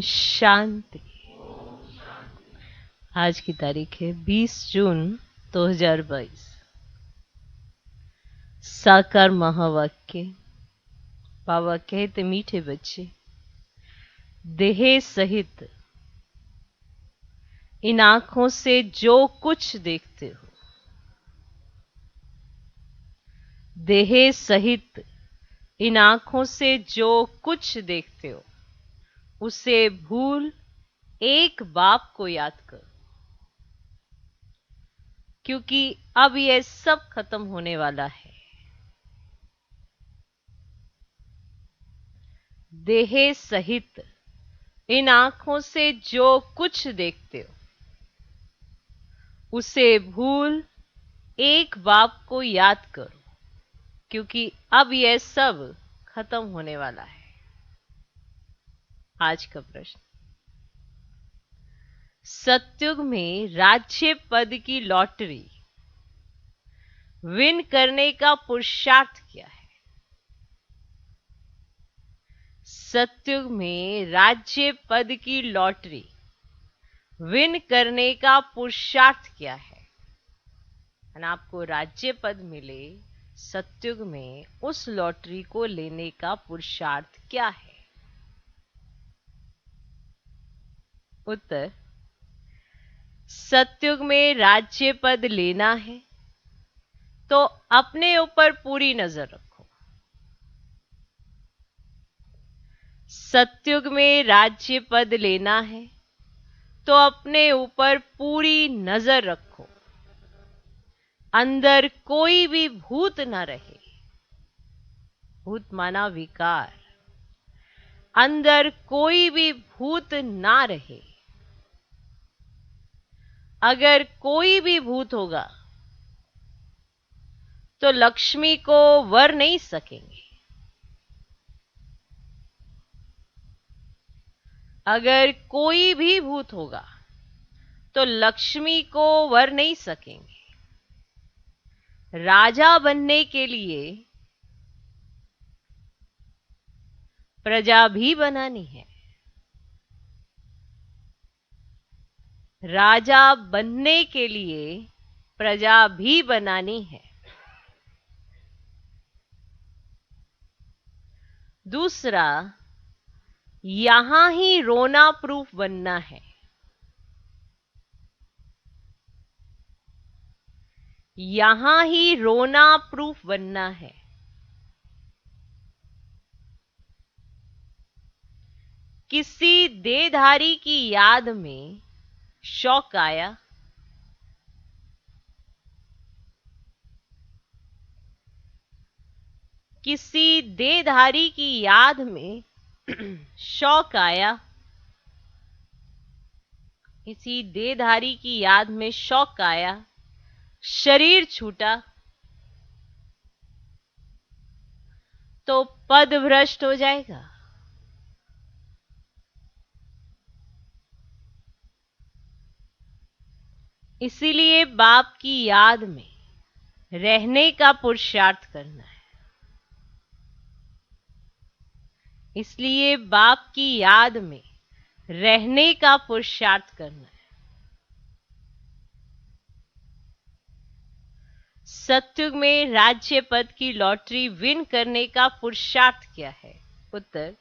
शांति। आज की तारीख है 20 जून 2022। साकार महावाक्य। बाबा कहते, मीठे बच्चे, देह सहित इन आंखों से जो कुछ देखते हो, देह सहित इन आंखों से जो कुछ देखते हो, उसे भूल एक बाप को याद करो, क्योंकि अब यह सब खत्म होने वाला है। देह सहित इन आंखों से जो कुछ देखते हो, उसे भूल एक बाप को याद करो, क्योंकि अब यह सब खत्म होने वाला है। आज का प्रश्न, सतयुग में राज्य पद की लॉटरी विन करने का पुरुषार्थ क्या है? सतयुग में राज्य पद की लॉटरी विन करने का पुरुषार्थ क्या है? आपको राज्य पद मिले सतयुग में, उस लॉटरी को लेने का पुरुषार्थ क्या है? उत्तर, सतयुग में राज्य पद लेना है तो अपने ऊपर पूरी नजर रखो। सतयुग में राज्य पद लेना है तो अपने ऊपर पूरी नजर रखो। अंदर कोई भी भूत ना रहे। भूत माना विकार। अंदर कोई भी भूत ना रहे। अगर कोई भी भूत होगा तो लक्ष्मी को वर नहीं सकेंगे। अगर कोई भी भूत होगा तो लक्ष्मी को वर नहीं सकेंगे। राजा बनने के लिए प्रजा भी बनानी है। राजा बनने के लिए प्रजा भी बनानी है। दूसरा, यहां ही रोना प्रूफ बनना है। यहां ही रोना प्रूफ बनना है। किसी देहधारी की याद में शौक आया, किसी देहधारी की याद में शौक आया, किसी देहधारी की याद में शौक आया, शरीर छूटा, तो पद भ्रष्ट हो जाएगा। इसीलिए बाप की याद में रहने का पुरुषार्थ करना है। इसलिए बाप की याद में रहने का पुरुषार्थ करना है। सतयुग में राज्य पद की लॉटरी विन करने का पुरुषार्थ क्या है? उत्तर,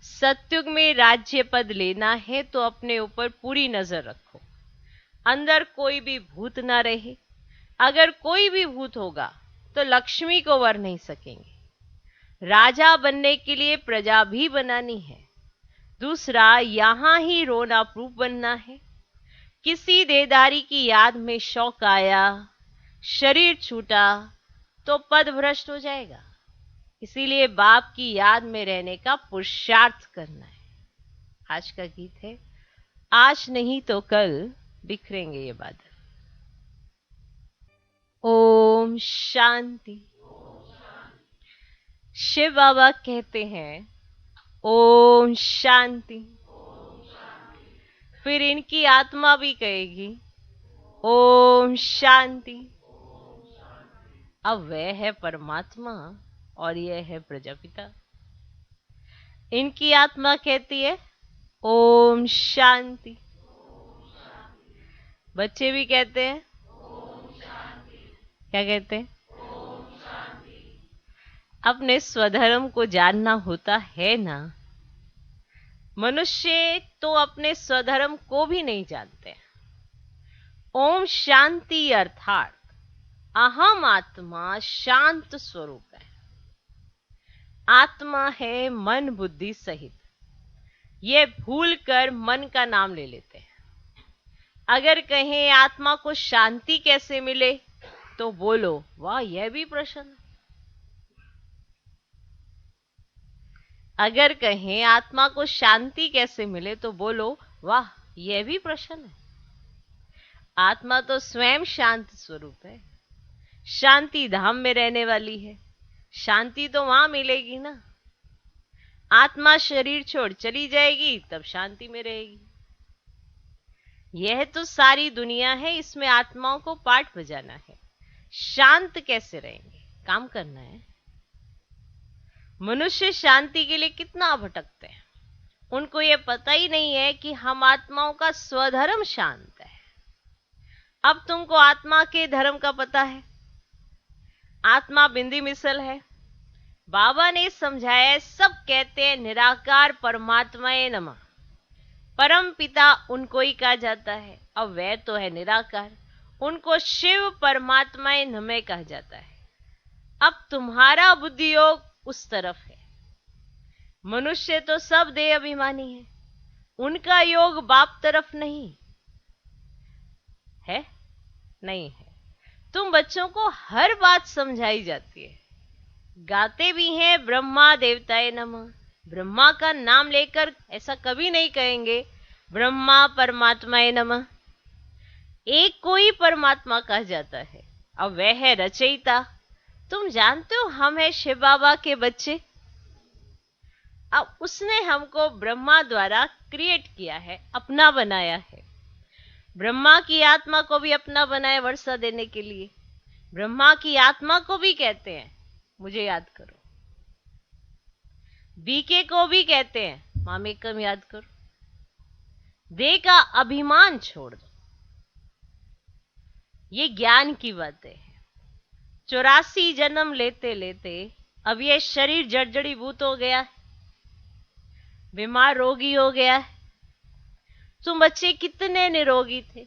सतयुग में राज्य पद लेना है तो अपने ऊपर पूरी नजर रखो। अंदर कोई भी भूत ना रहे। अगर कोई भी भूत होगा तो लक्ष्मी को वर नहीं सकेंगे। राजा बनने के लिए प्रजा भी बनानी है। दूसरा, यहां ही रोना प्रूफ बनना है। किसी देहधारी की याद में शौक आया, शरीर छूटा, तो पद भ्रष्ट हो जाएगा। इसीलिए बाप की याद में रहने का पुरुषार्थ करना है। आज का गीत है, आज नहीं तो कल बिखरेंगे ये बादल। ओम शांति। शिव बाबा कहते हैं ओम शांति। फिर इनकी आत्मा भी कहेगी ओम शांति। अब वह है परमात्मा और यह है प्रजापिता। इनकी आत्मा कहती है ओम शांति। बच्चे भी कहते हैं, क्या कहते हैं? अपने स्वधर्म को जानना होता है ना। मनुष्य तो अपने स्वधर्म को भी नहीं जानते। ओम शांति अर्थात अहम आत्मा शांत स्वरूप है। आत्मा है मन बुद्धि सहित। ये भूल कर मन का नाम ले लेते हैं। अगर कहें आत्मा को शांति कैसे मिले तो बोलो वाह, यह भी प्रश्न है। अगर कहें आत्मा को शांति कैसे मिले तो बोलो वाह, यह भी प्रश्न है। आत्मा तो स्वयं शांत स्वरूप है, शांति धाम में रहने वाली है। शांति तो वहां मिलेगी ना। आत्मा शरीर छोड़ चली जाएगी तब शांति में रहेगी। यह तो सारी दुनिया है, इसमें आत्माओं को पाठ बजाना है। शांत कैसे रहेंगे? काम करना है। मनुष्य शांति के लिए कितना भटकते हैं। उनको यह पता ही नहीं है कि हम आत्माओं का स्वधर्म शांत है। अब तुमको आत्मा के धर्म का पता है। आत्मा बिंदी मिसल है। बाबा ने समझाया, सब कहते हैं निराकार परमात्माए नमः। परम पिता उनको ही कहा जाता है। अब वह तो है निराकार, उनको शिव परमात्माए नमः कहा जाता है। अब तुम्हारा बुद्धि योग उस तरफ है। मनुष्य तो सब देह अभिमानी है, उनका योग बाप तरफ नहीं है। नहीं है। तुम बच्चों को हर बात समझाई जाती है। गाते भी हैं ब्रह्मा देवताए नमः। ब्रह्मा का नाम लेकर ऐसा कभी नहीं कहेंगे ब्रह्मा परमात्माए नमः। एक को ही परमात्मा कहा जाता है। अब वह है रचयिता। तुम जानते हो हम है शिव बाबा के बच्चे। अब उसने हमको ब्रह्मा द्वारा क्रिएट किया है, अपना बनाया है। ब्रह्मा की आत्मा को भी अपना बनाया वर्षा देने के लिए। ब्रह्मा की आत्मा को भी कहते हैं मुझे याद करो। बीके को भी कहते हैं मामेकम याद करो। देह का अभिमान छोड़ दो। ये ज्ञान की बातें हैं। 84 जन्म लेते लेते अब ये शरीर जर्जरीभूत हो गया है, बीमार रोगी हो गया है। तुम बच्चे कितने निरोगी थे।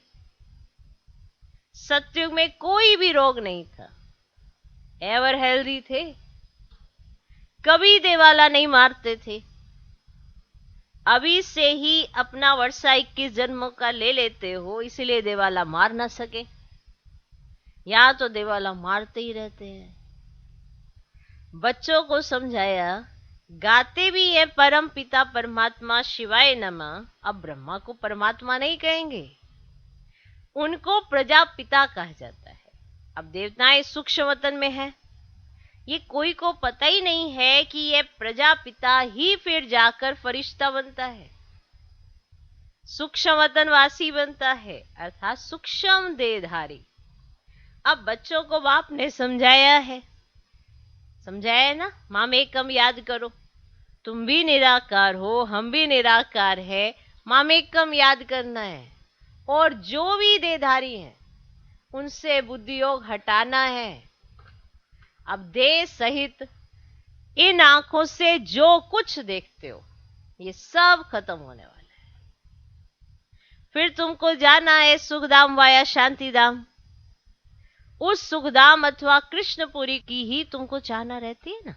सतयुग में कोई भी रोग नहीं था, एवर हेल्दी थे। कभी देवाला नहीं मारते थे। अभी से ही अपना वर्षा 21 जन्मों का ले लेते हो, इसलिए देवाला मार ना सके। या तो देवाला मारते ही रहते हैं। बच्चों को समझाया, गाते भी है परम पिता परमात्मा शिवाय नमः। अब ब्रह्मा को परमात्मा नहीं कहेंगे, उनको प्रजापिता कहा जाता है। अब देवताएं सूक्ष्म वतन में है। ये कोई को पता ही नहीं है कि ये प्रजापिता ही फिर जाकर फरिश्ता बनता है, सूक्ष्म वतन वासी बनता है, अर्थात सूक्ष्म देहधारी। अब बच्चों को बाप ने समझाया है, समझाया ना। मामेकम याद करो। तुम भी निराकार हो, हम भी निराकार है। मामेकम याद करना है। और जो भी देहधारी हैं उनसे बुद्धि योग हटाना है। अब देह सहित इन आंखों से जो कुछ देखते हो ये सब खत्म होने वाला है। फिर तुमको जाना है सुखधाम वाया शांतिधाम। उस सुखधाम अथवा कृष्णपुरी की ही तुमको चाहना रहती है ना,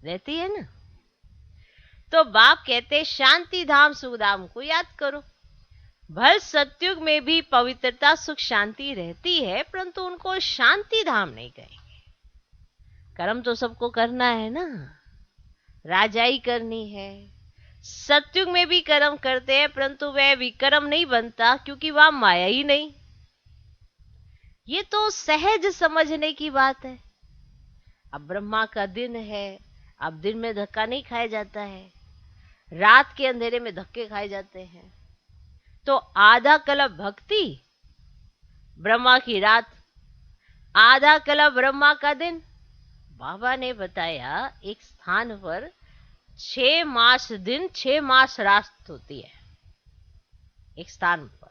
रहती है ना। तो बाप कहते शांति धाम सुखधाम को याद करो। भल सतयुग में भी पवित्रता सुख शांति रहती है, परंतु उनको शांति धाम नहीं कहेंगे। कर्म तो सबको करना है ना, राजाई करनी है। सतयुग में भी कर्म करते हैं, परंतु वह विकर्म नहीं बनता क्योंकि वह माया ही नहीं। ये तो सहज समझने की बात है। अब ब्रह्मा का दिन है, अब दिन में धक्का नहीं खाया जाता है, रात के अंधेरे में धक्के खाए जाते हैं। तो आधा कल्प भक्ति ब्रह्मा की रात, आधा कल्प ब्रह्मा का दिन। बाबा ने बताया एक स्थान पर 6 मास दिन 6 मास रात होती है। एक स्थान पर,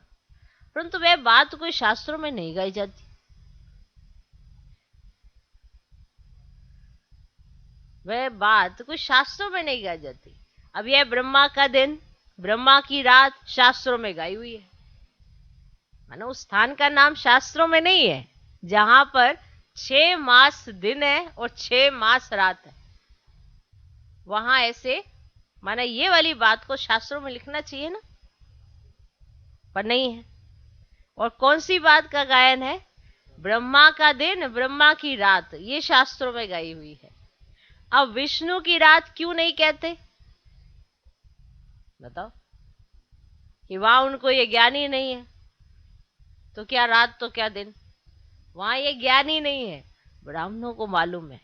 परंतु वह बात कोई शास्त्रों में नहीं गाई जाती। वह बात कोई शास्त्रों में नहीं गाई जाती। अब यह ब्रह्मा का दिन, ब्रह्मा की रात शास्त्रों में गाई हुई है, मानो उस स्थान का नाम शास्त्रों में नहीं है जहां पर 6 मास दिन है और 6 मास रात है। वहां ऐसे माना ये वाली बात को शास्त्रों में लिखना चाहिए ना, पर नहीं है। और कौन सी बात का गायन है? ब्रह्मा का दिन, ब्रह्मा की रात, ये शास्त्रों में गाई हुई है। अब विष्णु की रात क्यों नहीं कहते? बताओ, कि वहां उनको ये ज्ञान ही नहीं है, तो क्या रात तो क्या दिन, वहां ये ज्ञान ही नहीं है। ब्राह्मणों को मालूम है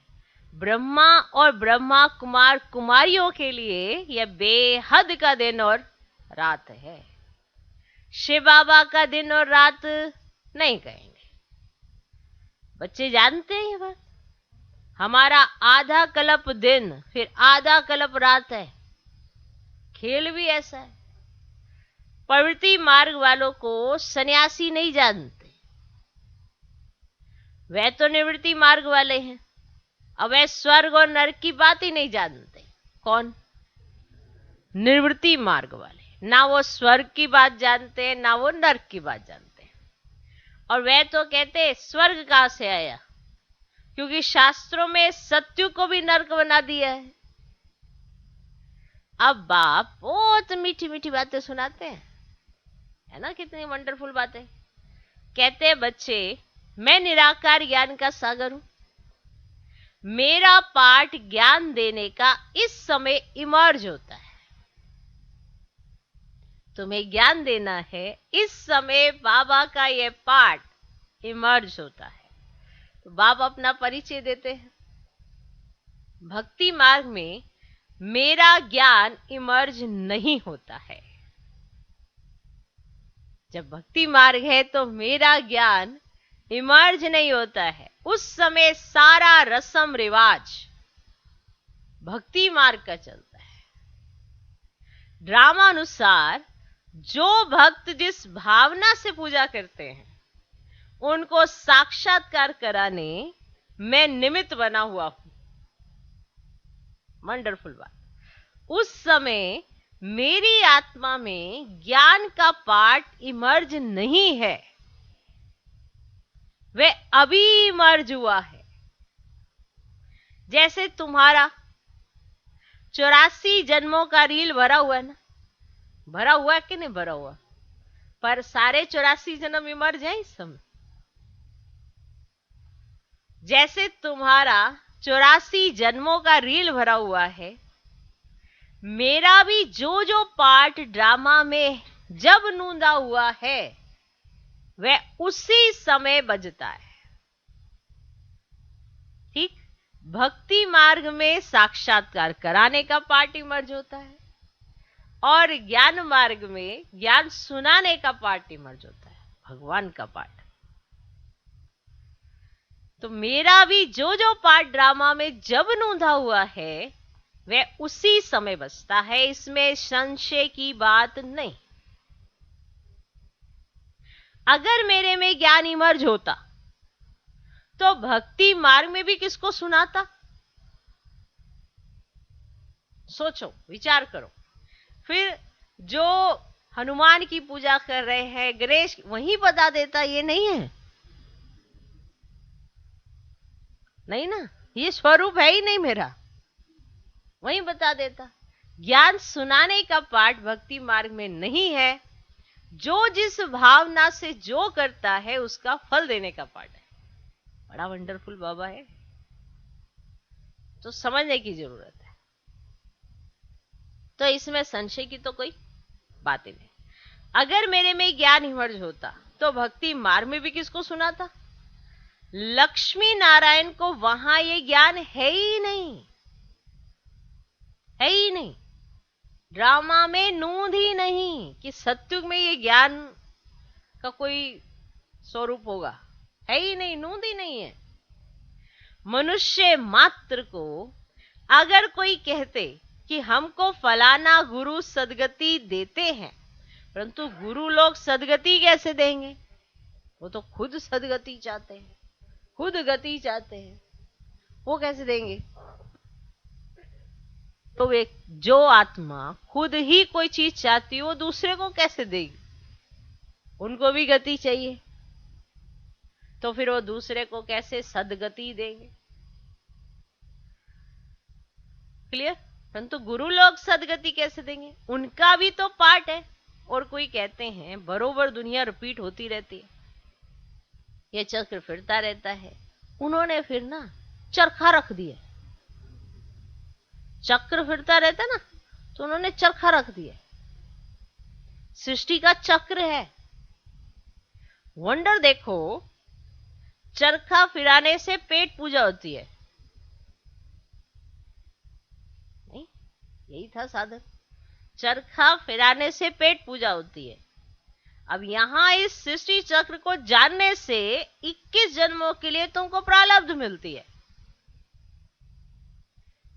ब्रह्मा और ब्रह्मा कुमार कुमारियों के लिए यह बेहद का दिन और रात है। शिव बाबा का दिन और रात नहीं कहेंगे। बच्चे जानते हैं ये बात। हमारा आधा कल्प दिन फिर आधा कल्प रात है। खेल भी ऐसा है। प्रवृत्ति मार्ग वालों को सन्यासी नहीं जानते, वह तो निवृत्ति मार्ग वाले हैं। अब वह स्वर्ग और नरक की बात ही नहीं जानते। कौन? निवृत्ति मार्ग वाले। ना वो स्वर्ग की बात जानते हैं, ना वो नरक की बात जानते हैं। और वह तो कहते हैं स्वर्ग कहां से आया, क्योंकि शास्त्रों में सत्यु को भी नरक बना दिया है। अब बाप बहुत मीठी मीठी बातें सुनाते हैं, है ना, कितनी वंडरफुल बातें। कहते हैं बच्चे, मैं निराकार ज्ञान का सागर हूं, मेरा पाठ ज्ञान देने का इस समय इमर्ज होता है। तुम्हें ज्ञान देना है, इस समय बाबा का यह पाठ इमर्ज होता है। तो बाबा अपना परिचय देते हैं। भक्ति मार्ग में मेरा ज्ञान इमर्ज नहीं होता है। जब भक्ति मार्ग है तो मेरा ज्ञान इमर्ज नहीं होता है। उस समय सारा रस्म रिवाज भक्ति मार्ग का चलता है। ड्रामानुसार जो भक्त जिस भावना से पूजा करते हैं उनको साक्षात्कार कराने मैं निमित्त बना हुआ हूं। वंडरफुल बात। उस समय मेरी आत्मा में ज्ञान का पाठ इमर्ज नहीं है, वह अभी इमर्ज हुआ है। जैसे तुम्हारा 84 जन्मों का रील भरा हुआ है ना, भरा हुआ है कि नहीं भरा हुआ, पर सारे 84 जन्म इमर्ज हैं इस समय। जैसे तुम्हारा 84 जन्मों का रील भरा हुआ है, मेरा भी जो जो पार्ट ड्रामा में जब नूंदा हुआ है वह उसी समय बजता है। ठीक, भक्ति मार्ग में साक्षात्कार कराने का पार्ट इमर्ज होता है और ज्ञान मार्ग में ज्ञान सुनाने का पार्ट इमर्ज होता है, भगवान का पार्ट। तो मेरा भी जो जो पार्ट ड्रामा में जब नूंदा हुआ है वह उसी समय बजता है, इसमें संशय की बात नहीं। अगर मेरे में ज्ञान इमर्ज होता तो भक्ति मार्ग में भी किसको सुनाता? सोचो, विचार करो। फिर जो हनुमान की पूजा कर रहे हैं, गणेश, वहीं बता देता ये नहीं है, नहीं ना, ये स्वरूप है ही नहीं मेरा, वहीं बता देता। ज्ञान सुनाने का पाठ भक्ति मार्ग में नहीं है। जो जिस भावना से जो करता है उसका फल देने का पाठ है। बड़ा वंडरफुल बाबा है, तो समझने की जरूरत है। तो इसमें संशय की तो कोई बात ही नहीं। अगर मेरे में ज्ञान इमर्ज होता तो भक्ति मार्ग में भी किसको सुनाता? लक्ष्मी नारायण को वहां ये ज्ञान है ही नहीं, है ही नहीं। ड्रामा में नूंद ही नहीं कि सत्युग में ये ज्ञान का कोई स्वरूप होगा, है ही नहीं, नूंद ही नहीं है। मनुष्य मात्र को अगर कोई कहते कि हमको फलाना गुरु सदगति देते हैं, परंतु गुरु लोग सदगति कैसे देंगे? वो तो खुद सदगति चाहते हैं, खुद गति चाहते हैं, वो कैसे देंगे? तो एक जो आत्मा खुद ही कोई चीज चाहती है वो दूसरे को कैसे देगी? उनको भी गति चाहिए, तो फिर वो दूसरे को कैसे सदगति देंगे? क्लियर? परंतु गुरु लोग सदगति कैसे देंगे? उनका भी तो पार्ट है। और कोई कहते हैं बरोबर दुनिया रिपीट होती रहती है, ये चक्र फिरता रहता है। उन्होंने फिर ना चरखा रख दिया, चक्र फिरता रहता ना, तो उन्होंने चरखा रख दिया। सृष्टि का चक्र है। वंडर देखो, चरखा फिराने से पेट पूजा होती है, नहीं? यही था साधन, चरखा फिराने से पेट पूजा होती है। अब यहां इस सृष्टि चक्र को जानने से 21 जन्मों के लिए तुमको प्रारब्ध मिलती है।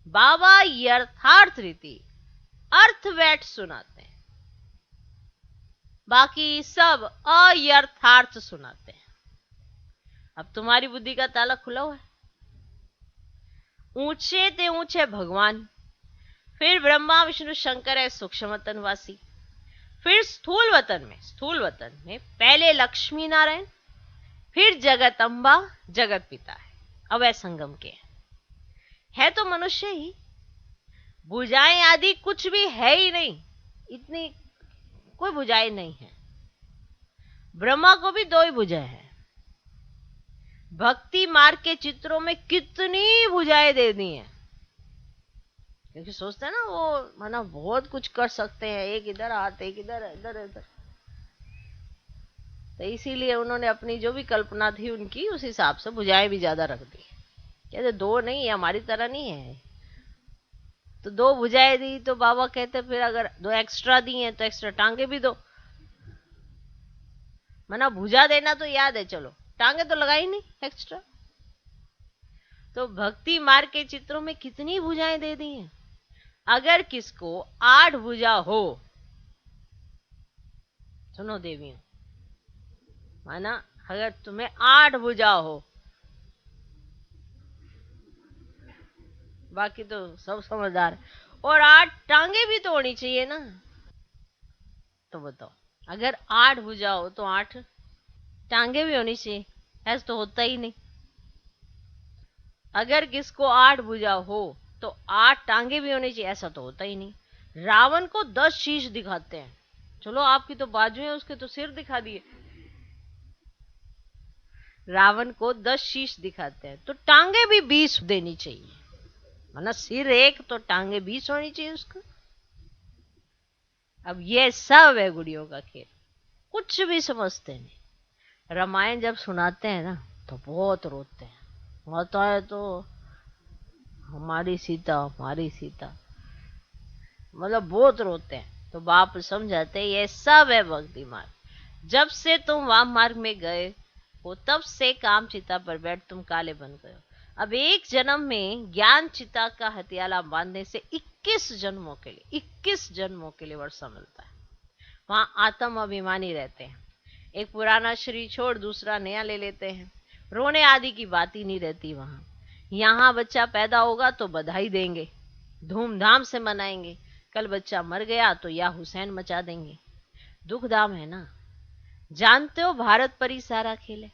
बाबा यथार्थ रीति अर्थवैट सुनाते हैं, बाकी सब अयथार्थ सुनाते हैं। अब तुम्हारी बुद्धि का ताला खुला हुआ है। ऊंचे ते ऊंचे भगवान, फिर ब्रह्मा विष्णु शंकर है सूक्ष्म वतनवासी, फिर स्थूल वतन में पहले लक्ष्मी नारायण, फिर जगत अम्बा जगत पिता है, अवय संगम के है तो मनुष्य ही। भुजाएं आदि कुछ भी है ही नहीं, इतनी कोई भुजाएं नहीं है। ब्रह्मा को भी 2 ही भुजाएं हैं। भक्ति मार्ग के चित्रों में कितनी भुजाएं दे दी हैं, क्योंकि सोचते हैं ना वो माना बहुत कुछ कर सकते हैं, एक इधर हाथ, एक इधर इधर इधर, तो इसीलिए उन्होंने अपनी जो भी कल्पना थी उनकी उस हिसाब से भुजाएं भी ज्यादा रख दी। कहते 2 नहीं, हमारी तरह नहीं है, तो 2 भुजाएं दी तो बाबा कहते फिर अगर 2 एक्स्ट्रा दी हैं तो एक्स्ट्रा टांगे भी दो। माना भुजा देना तो याद है, चलो टांगे तो लगाई नहीं एक्स्ट्रा। तो भक्ति मार्ग के चित्रों में कितनी भुजाएं दे दी हैं। अगर किसको 8 भुजा हो, सुनो देवियों, माना अगर तुम्हें 8 भुजा हो, बाकी तो सब समझदार, और 8 टांगे भी तो होनी चाहिए ना। तो बताओ, अगर 8 भुजा हो तो 8 टांगे भी होनी चाहिए, ऐसा तो होता ही नहीं। अगर किसको 8 भुजा हो तो 8 टांगे भी होनी चाहिए, ऐसा तो होता ही नहीं। रावण को 10 शीश दिखाते हैं, चलो आपकी तो बाजू है, उसके तो सिर दिखा दिए। रावण को 10 शीश दिखाते हैं, तो टांगे भी 20 देनी चाहिए, मतलब सिर 1 तो टांगे 20 होनी चाहिए उसको। अब ये सब है गुड़ियों का खेल, कुछ भी समझते नहीं। रामायण जब सुनाते हैं ना तो बहुत रोते हैं, होता है तो हमारी सीता, मतलब बहुत रोते हैं। तो बाप समझाते हैं ये सब है भक्ति मार्ग। जब से तुम वाम मार्ग में गए हो तब से काम चिता पर बैठ तुम काले बन गए हो। अब एक जन्म में ज्ञान चिता का हथियाला बांधने से 21 जन्मों के लिए वर्षा मिलता है। वहां आत्म अभिमानी रहते हैं, एक पुराना शरीर छोड़ दूसरा नया ले लेते हैं, रोने आदि की बात ही नहीं रहती वहां। यहाँ बच्चा पैदा होगा तो बधाई देंगे, धूमधाम से मनाएंगे। कल बच्चा मर गया तो या हुसैन मचा देंगे। दुख दाम है ना। जानते हो भारत पर ही सारा खेल है।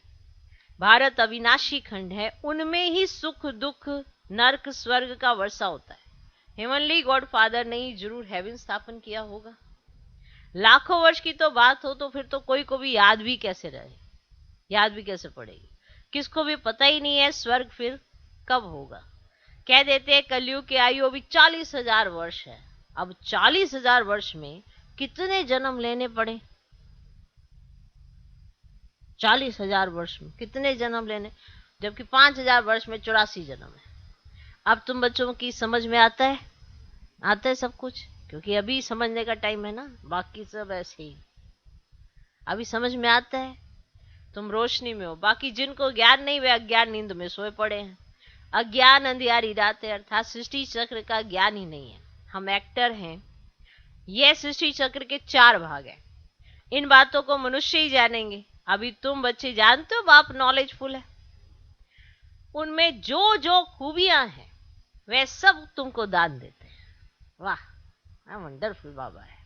भारत अविनाशी खंड है, उनमें ही सुख दुख नर्क स्वर्ग का वर्षा होता है। हेवनली गॉड फादर ने ही जरूर हेवन स्थापन किया होगा। लाखों वर्ष की तो बात हो तो फिर तो कोई को भी याद भी कैसे पड़ेगी। किसको भी पता ही नहीं है स्वर्ग फिर कब होगा। कह देते हैं कलयुग की आयु अभी 40,000 वर्ष है। अब 40,000 वर्ष में कितने जन्म लेने पड़े? 40,000 वर्ष में कितने जन्म लेने, जबकि 5,000 वर्ष में 84 जन्म है। अब तुम बच्चों की समझ में आता है सब कुछ, क्योंकि अभी समझने का टाइम है ना, बाकी सब ऐसे ही अभी समझ में आता है। तुम रोशनी में हो, बाकी जिनको ज्ञान नहीं वे अज्ञान नींद में सोए पड़े हैं। अज्ञान अंधियारी रातें, अर्थात सृष्टि चक्र का ज्ञान ही नहीं है। हम एक्टर हैं। यह सृष्टि चक्र के 4 भाग हैं। इन बातों को मनुष्य ही जानेंगे। अभी तुम बच्चे जानते हो बाप नॉलेजफुल है, उनमें जो जो खूबियां हैं वे सब तुमको दान देते हैं। वाह, वंडरफुल बाबा है।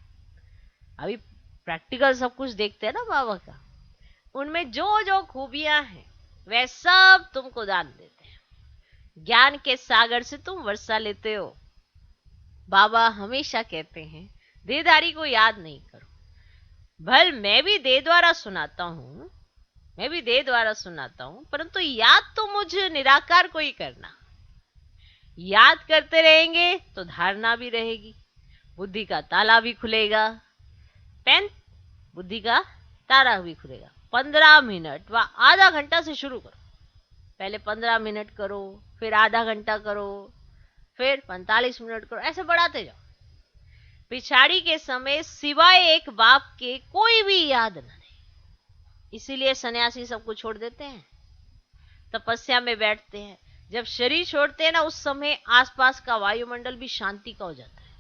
अभी प्रैक्टिकल सब कुछ देखते हैं ना बाबा का, उनमें जो जो खूबियां हैं वे सब तुमको दान देते हैं। ज्ञान के सागर से तुम वर्षा लेते हो। बाबा हमेशा कहते हैं देहधारी को याद नहीं करो। भल मैं भी देह द्वारा सुनाता हूं, मैं भी देह द्वारा सुनाता हूं, परंतु याद तो मुझे निराकार को ही करना। याद करते रहेंगे तो धारणा भी रहेगी, बुद्धि का ताला भी खुलेगा। पेन बुद्धि का ताला भी खुलेगा। 15 मिनट व आधा घंटा से शुरू करो। पहले 15 मिनट करो, फिर आधा घंटा करो, फिर 45 मिनट करो, ऐसे बढ़ाते जाओ। पिछाड़ी के समय सिवाय एक बाप के कोई भी याद न रहे। इसीलिए सन्यासी सबको छोड़ देते हैं, तपस्या में बैठते हैं। जब शरीर छोड़ते हैं ना, उस समय आसपास का वायुमंडल भी शांति का हो जाता है,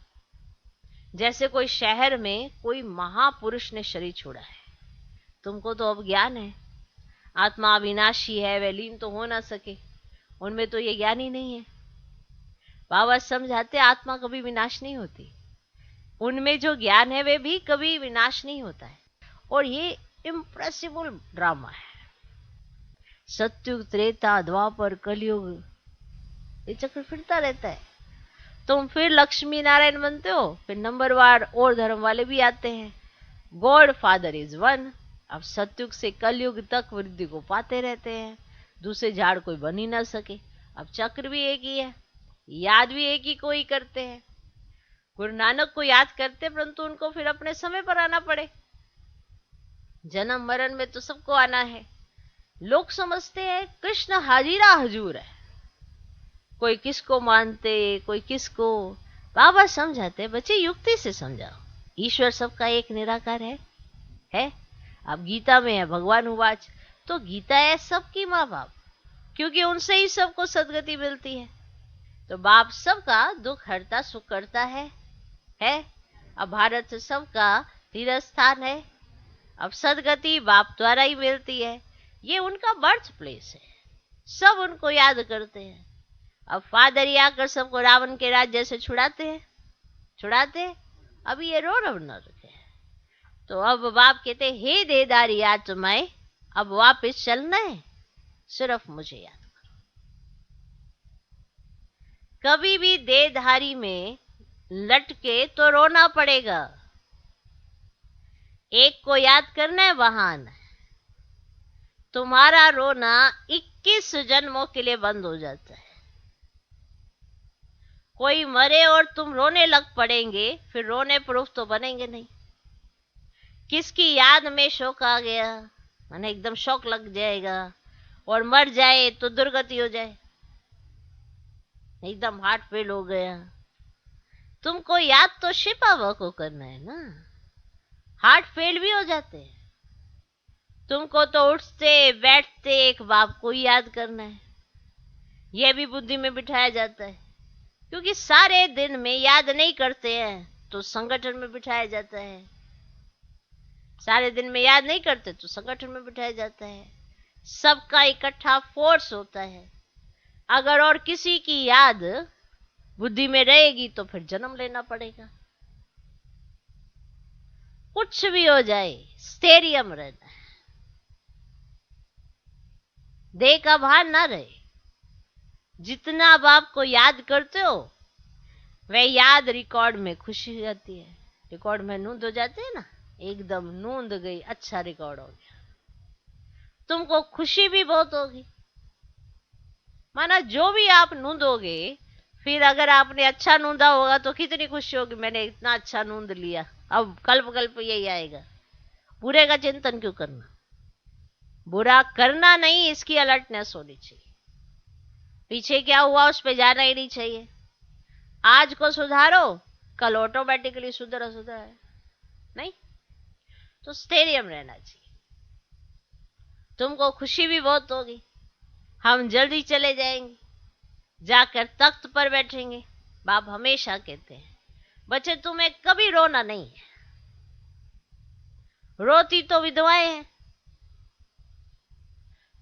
जैसे कोई शहर में कोई महापुरुष ने शरीर छोड़ा है। तुमको तो अब ज्ञान है, आत्मा अविनाशी है, वह लीन तो हो ना सके। उनमें तो ये ज्ञान ही नहीं है। बाबा समझाते आत्मा कभी विनाश नहीं होती, उनमें जो ज्ञान है वे भी कभी विनाश नहीं होता है। और ये इम्प्रेसिबल ड्रामा है। सत्युग, त्रेता, द्वापर, कलयुग, ये चक्र फिरता रहता है। तुम फिर लक्ष्मी नारायण बनते हो, फिर नंबरवार और धर्म वाले भी आते हैं। God father is one. अब सत्युग से कलयुग तक वृद्धि को पाते रहते हैं, दूसरे झाड़ कोई बन ही ना सके। अब चक्र भी एक ही है, याद भी एक ही को ही करते हैं। गुरु नानक को याद करते, परंतु उनको फिर अपने समय पर आना पड़े। जन्म मरण में तो सबको आना है। लोग समझते हैं कृष्ण हाजिरा हजूर है, कोई किसको मानते, कोई किसको। बाबा समझाते बच्चे युक्ति से समझाओ, ईश्वर सबका एक निराकार है। अब गीता में है भगवान उवाच, तो गीता है सबकी माँ बाप, क्योंकि उनसे ही सबको सदगति मिलती है। तो बाप सबका दुख हरता सुख करता है। अब भारत से सबका तीर्थ स्थान है। अब सदगति बाप द्वारा ही मिलती है, ये उनका बर्थ प्लेस है, सब उनको याद करते हैं। अब फादर ही आकर सबको रावण के राज्य से छुड़ाते हैं। अभी ये रो न रखे। तो अब बाप कहते हे देदारी आत्माएं, अब वापस चलना है, सिर्फ मुझे याद करो। कभी भी देहधारी में लटके तो रोना पड़ेगा। एक को याद करना है, वहां आना है। तुम्हारा रोना 21 जन्मों के लिए बंद हो जाता है। कोई मरे और तुम रोने लग पड़ेंगे, फिर रोने प्रूफ तो बनेंगे नहीं। किसकी याद में शौक आ गया, माने एकदम शौक लग जाएगा, और मर जाए तो दुर्गति हो जाए, एकदम हार्ट फेल हो गया। तुमको याद तो शिपावा को करना है ना, हार्ट फेल भी हो जाते हैं। तुमको तो उठते बैठते एक बाप को ही याद करना है, यह भी बुद्धि में बिठाया जाता है। क्योंकि सारे दिन में याद नहीं करते हैं तो संगठन में बिठाया जाता है, सारे दिन में याद नहीं करते तो संगठन में बिठाया जाता है। सबका इकट्ठा फोर्स होता है। अगर और किसी की याद बुद्धि में रहेगी तो फिर जन्म लेना पड़ेगा। कुछ भी हो जाए, स्टेरियम रहना है, देह का भान ना रहे। जितना आप आपको याद करते हो, वह याद रिकॉर्ड में खुशी आती है। रिकॉर्ड में नूंद हो जाते हैं ना, एकदम नूंद गई, अच्छा रिकॉर्ड हो गया, तुमको खुशी भी बहुत होगी। माना जो भी आप नूंदोगे, फिर अगर आपने अच्छा नूंदा होगा तो कितनी खुशी होगी, मैंने इतना अच्छा नूंद लिया। अब कल्प कल्प यही आएगा, बुरे का चिंतन क्यों करना, बुरा करना नहीं, इसकी अलर्टनेस होनी चाहिए। पीछे क्या हुआ उस पे जाना ही नहीं चाहिए। आज को सुधारो, कल ऑटोमेटिकली सुधरा है नहीं। तो स्टेरियम रहना चाहिए। तुमको खुशी भी बहुत होगी, हम जल्दी चले जाएंगे, जाकर तख्त पर बैठेंगे। बाप हमेशा कहते हैं बच्चे तुम्हें कभी रोना नहीं है, रोती तो विधवाएं हैं।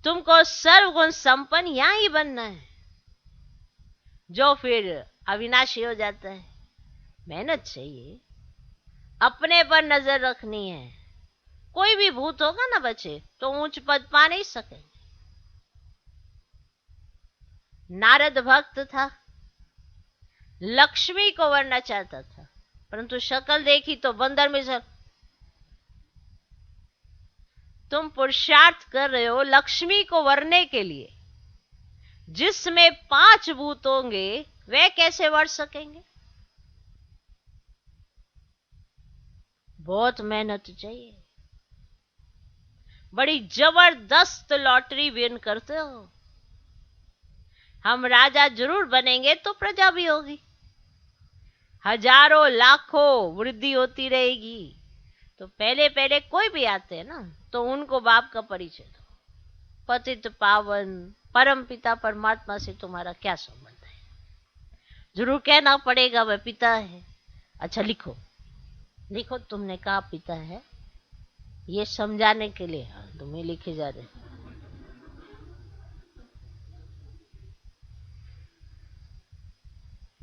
तुमको सर्वगुण संपन्न यहां ही बनना है, जो फिर अविनाशी हो जाता है। मेहनत चाहिए, अपने पर नजर रखनी है। कोई भी भूत होगा ना बच्चे तो ऊंच पद पा नहीं सकेंगे। नारद भक्त था, लक्ष्मी को वरना चाहता था, परंतु शक्ल देखी तो बंदर में सर। तुम पुरुषार्थ कर रहे हो लक्ष्मी को वरने के लिए, जिसमें 5 भूत होंगे वे कैसे वर सकेंगे? बहुत मेहनत चाहिए। बड़ी जबरदस्त लॉटरी विन करते हो। हम राजा जरूर बनेंगे तो प्रजा भी होगी, हजारों लाखों वृद्धि होती रहेगी। तो पहले पहले कोई भी आते हैं ना तो उनको बाप का परिचय दो। पतित पावन परम पिता परमात्मा से तुम्हारा क्या संबंध है? जरूर कहना पड़ेगा वह पिता है। अच्छा लिखो, लिखो, तुमने कहा पिता है, ये समझाने के लिए तुम्हें लिखे जा रहे।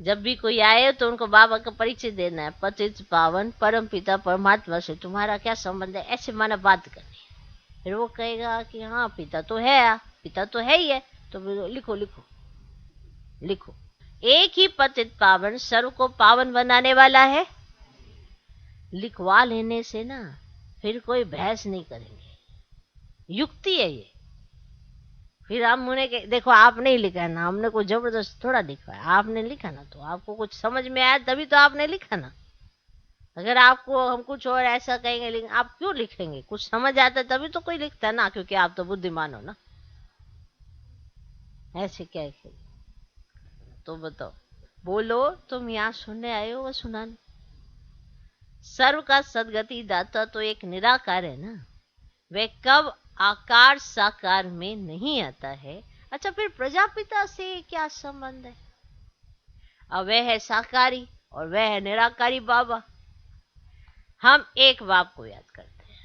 जब भी कोई आए तो उनको बाबा का परिचय देना है। पतित पावन परम पिता परमात्मा से तुम्हारा क्या संबंध है, ऐसे माना बात करनी है। फिर वो कहेगा कि हाँ पिता तो है, पिता तो है ही है। तो लिखो लिखो लिखो, एक ही पतित पावन सर्व को पावन बनाने वाला है। लिखवा लेने से ना फिर कोई बहस नहीं करेंगे, युक्ति है ये। फिर हम उन्हें देखो आप नहीं लिखा है ना, हमने कोई जबरदस्त थोड़ा लिखा है। आपने लिखा ना तो आपको कुछ समझ में आया तभी तो आपने लिखा ना। अगर आपको हम कुछ और ऐसा कहेंगे लेकिन आप क्यों लिखेंगे? कुछ समझ आता तभी तो कोई लिखता है ना, क्योंकि आप तो बुद्धिमान हो ना। ऐसे क्या है? तो बताओ, बोलो, तुम यहाँ सुनने आए हो व सुनाने? सर्व का सदगति दाता तो एक निराकार है ना, वे कब आकार साकार में नहीं आता है। अच्छा फिर प्रजापिता से क्या संबंध है? अब वह है साकारी और वह है निराकारी बाबा। हम एक बाप को याद करते हैं।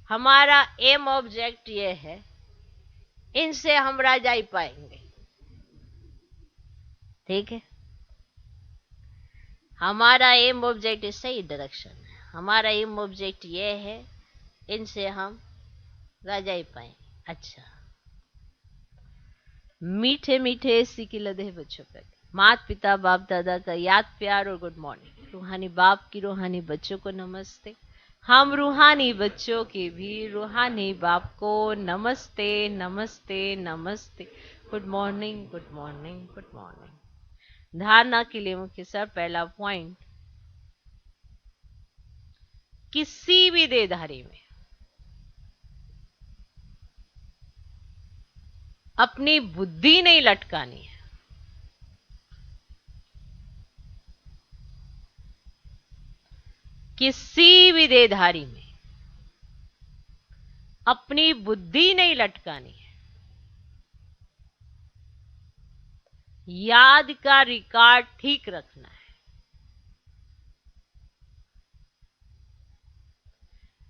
हमारा एम ऑब्जेक्ट ये है, इनसे हम राजा ही पाएंगे। ठीक है, हमारा एम ऑब्जेक्ट सही डायरेक्शन है। हमारा एम ऑब्जेक्ट ये है, इनसे हम राजा ही पाएंगे। अच्छा, मीठे मीठे सिकी लदे बच्चों पर माता पिता बाप दादा का याद प्यार और गुड मॉर्निंग। रूहानी बाप की रूहानी बच्चों को नमस्ते। हम रूहानी बच्चों के भी रूहानी बाप को नमस्ते नमस्ते नमस्ते। Good morning good morning good morning. धारणा के लिए मुख्य सर पहला पॉइंट, किसी भी देहधारी में अपनी बुद्धि नहीं लटकानी है। किसी भी देहधारी में अपनी बुद्धि नहीं लटकानी है। याद का रिकॉर्ड ठीक रखना है।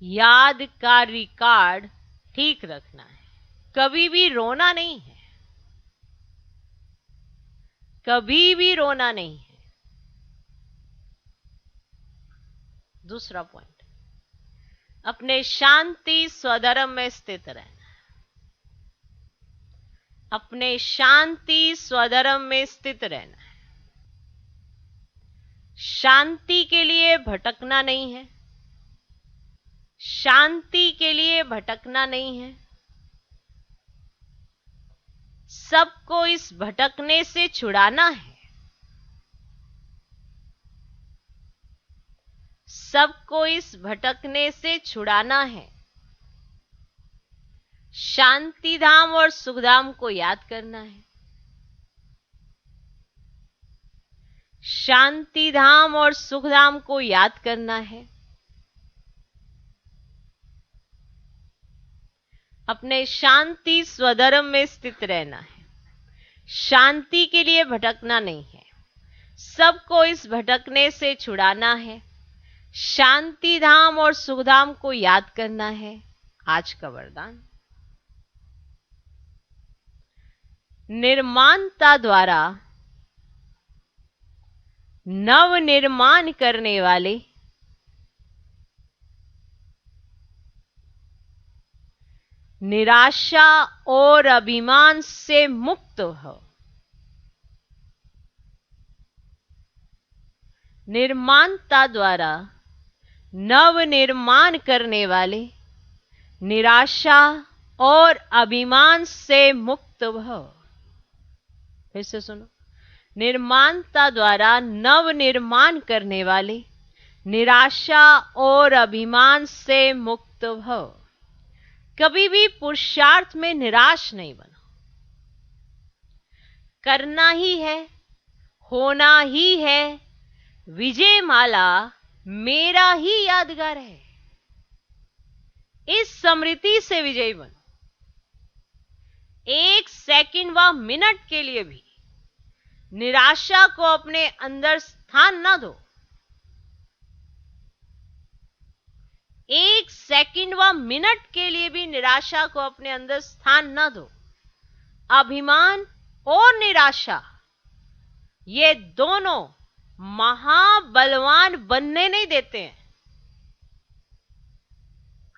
याद का रिकॉर्ड ठीक रखना है। कभी भी रोना नहीं है, कभी भी रोना नहीं है। दूसरा पॉइंट, अपने शांति स्वधर्म में स्थित रहना है। अपने शांति स्वधर्म में स्थित रहना है। शांति के लिए भटकना नहीं है। शांति के लिए भटकना नहीं है। सबको इस भटकने से छुड़ाना है। सबको इस भटकने से छुड़ाना है। शांति धाम और सुखधाम को याद करना है। शांति धाम और सुखधाम को याद करना है। अपने शांति स्वधर्म में स्थित रहना है। शांति के लिए भटकना नहीं है। सबको इस भटकने से छुड़ाना है। शांति धाम और सुखधाम को याद करना है आज का वरदान। निर्माणता द्वारा नव निर्माण करने वाले निराशा और अभिमान से मुक्त हो। निर्माणता द्वारा नव निर्माण करने वाले निराशा और अभिमान से मुक्त हो। फिर से सुनो, निर्माणता द्वारा नव निर्माण करने वाले निराशा और अभिमान से मुक्त हो। कभी भी पुरुषार्थ में निराश नहीं बनो। करना ही है, होना ही है। विजय माला मेरा ही यादगार है। इस स्मृति से विजयी बनो। एक सेकंड व मिनट के लिए भी निराशा को अपने अंदर स्थान न दो। एक सेकंड व मिनट के लिए भी निराशा को अपने अंदर स्थान न दो। अभिमान और निराशा ये दोनों महाबलवान बनने नहीं देते हैं।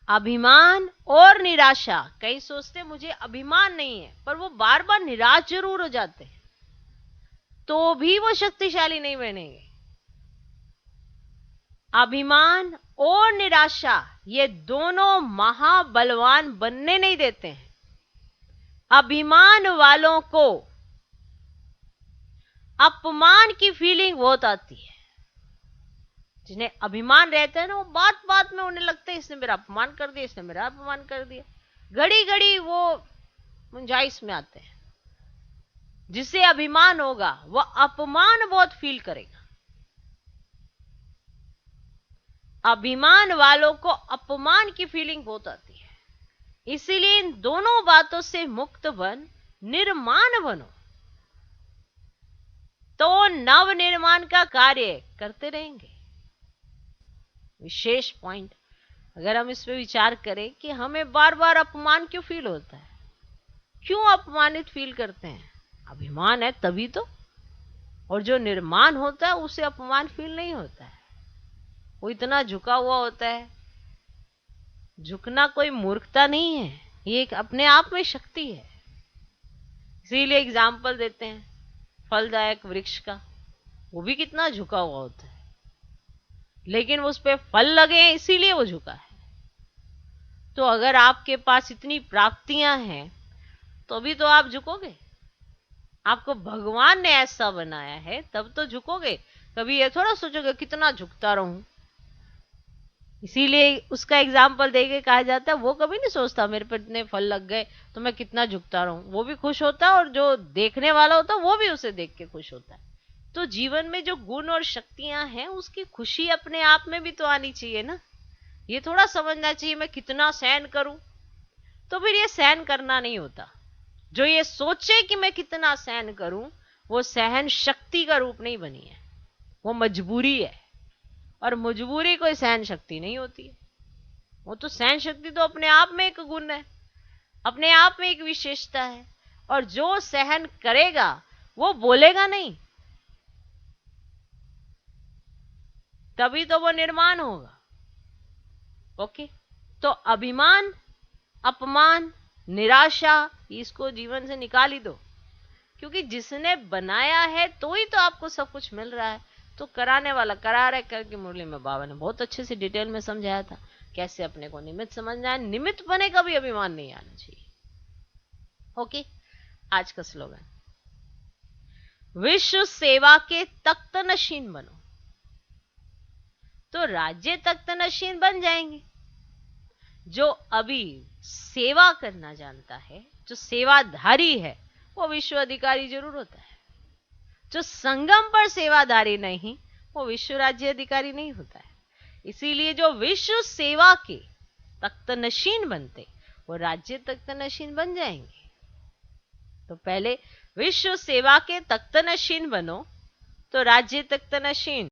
अभिमान और निराशा, कई सोचते मुझे अभिमान नहीं है, पर वो बार बार निराश जरूर हो जाते हैं, तो भी वो शक्तिशाली नहीं बनेंगे। अभिमान और निराशा ये दोनों महाबलवान बनने नहीं देते हैं। अभिमान वालों को अपमान की फीलिंग बहुत आती है। जिन्हें अभिमान रहता है ना, वो बात बात में उन्हें लगता है इसने मेरा अपमान कर दिया, इसने मेरा अपमान कर दिया। घड़ी घड़ी वो मुंजाइश में आते हैं। जिसे अभिमान होगा वह अपमान बहुत फील करेगा। अभिमान वालों को अपमान की फीलिंग बहुत आती है। इसीलिए इन दोनों बातों से मुक्त बन निर्माण बनो, तो नव निर्माण का कार्य करते रहेंगे। विशेष पॉइंट, अगर हम इस पे विचार करें कि हमें बार बार अपमान क्यों फील होता है, क्यों अपमानित फील करते हैं? अभिमान है तभी तो। और जो निर्माण होता है उसे अपमान फील नहीं होता है। वो इतना झुका हुआ होता है। झुकना कोई मूर्खता नहीं है, ये एक अपने आप में शक्ति है। इसीलिए एग्जाम्पल देते हैं फलदायक वृक्ष का, वो भी कितना झुका हुआ होता है, लेकिन उस पे फल लगे हैं इसीलिए वो झुका है। तो अगर आपके पास इतनी प्राप्तियां हैं तो भी तो आप झुकोगे। आपको भगवान ने ऐसा बनाया है तब तो झुकोगे। कभी ये थोड़ा सोचोगे कितना झुकता रहूं। इसीलिए उसका एग्जाम्पल देके कहा जाता है वो कभी नहीं सोचता मेरे पर इतने फल लग गए तो मैं कितना झुकता रहूं। वो भी खुश होता है और जो देखने वाला होता है वो भी उसे देख के खुश होता है। तो जीवन में जो गुण और शक्तियां हैं उसकी खुशी अपने आप में भी तो आनी चाहिए ना। ये थोड़ा समझना चाहिए मैं कितना सहन करूं, तो फिर ये सहन करना नहीं होता। जो ये सोचे कि मैं कितना सहन करूं, वो सहन शक्ति का रूप नहीं बनी है, वो मजबूरी है। और मजबूरी कोई सहन शक्ति नहीं होती है। वो तो सहन शक्ति तो अपने आप में एक गुण है, अपने आप में एक विशेषता है। और जो सहन करेगा वो बोलेगा नहीं, तभी तो वो निर्माण होगा। ओके, तो अभिमान, अपमान, निराशा, इसको जीवन से निकाल ही दो। क्योंकि जिसने बनाया है तो ही तो आपको सब कुछ मिल रहा है। तो कराने वाला करा रहा है। करके मुरली में बाबा ने बहुत अच्छे से डिटेल में समझाया था कैसे अपने को निमित्त समझना है। निमित्त बने का भी अभिमान नहीं आना चाहिए। ओके, आज का स्लोगन, विश्व सेवा के तख्त नशीन बनो, तो राज्य तख्त नशीन बन जाएंगे। जो अभी सेवा करना जानता है, जो सेवाधारी है, वो विश्व अधिकारी जरूर होता है। जो संगम पर सेवाधारी नहीं, वो विश्व राज्य अधिकारी नहीं होता है। इसीलिए जो विश्व सेवा के तख्त नशीन बनते, वो राज्य तख्त नशीन बन जाएंगे। तो पहले विश्व सेवा के तख्त नशीन बनो, तो राज्य तख्त नशीन